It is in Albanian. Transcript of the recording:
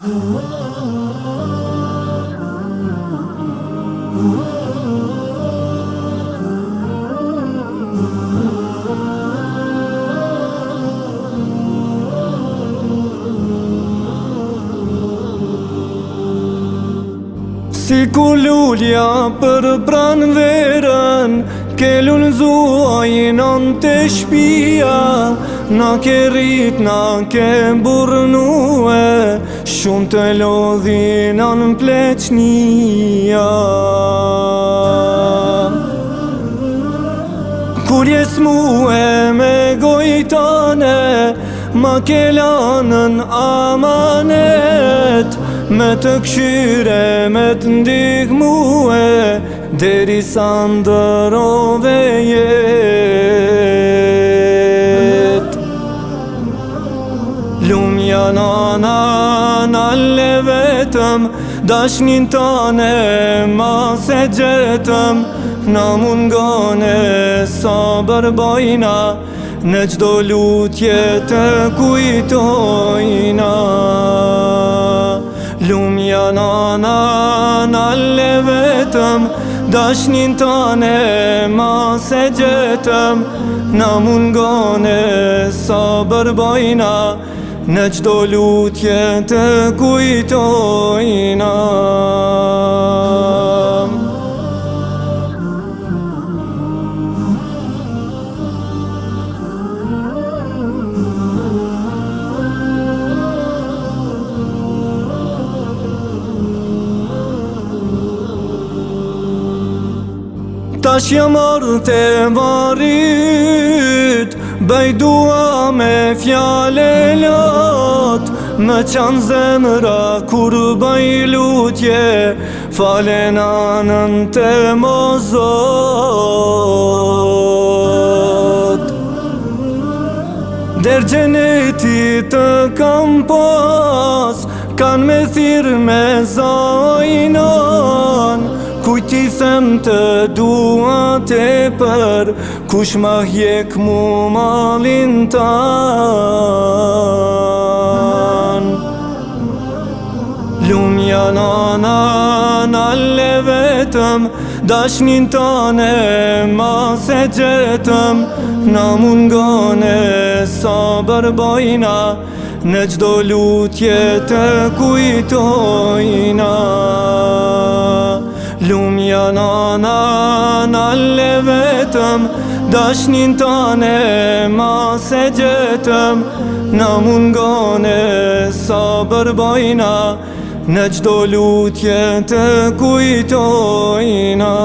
Si ku lulja për pranverën, ke lullzuajnon të shpia, na ke rrit, na ke burnue, shumë të lodhinon pleqnia. Kur jes muhe me gojtane, ma ke lanën amanet, me të këshyre, me të ndihmue, deri sa ndërove jet. Lumja nana nalle vetëm, dashnin tane ma se gjetëm, na mungane sa bërbojna, në gjdo lutje të kujtojna. Lumja nana nalle vetëm, dashnin tane ma se gjetëm, na mungane sa bërbojna, në gjdo lutje të kujtojna. Tash jam ardhë te varit, bëj dua me fjale lot, më qanë zemra kur bëj lutje, fale nanën te mozot. Der gjeneti të kam pas, kan me thirë me zajnon, kujt i them të dua tepër, kush ma hjek mu malin tan. Lumja nana nalle vetëm, dashnin tane ma se gjetëm, na mungane sa bërbojna, në gjdo lutje të kujtojna. Lumja nana nalle vetëm, dashnin tane ma se gjetëm, na mungane sa bërbojna, në gjdo lutje të kujtojna.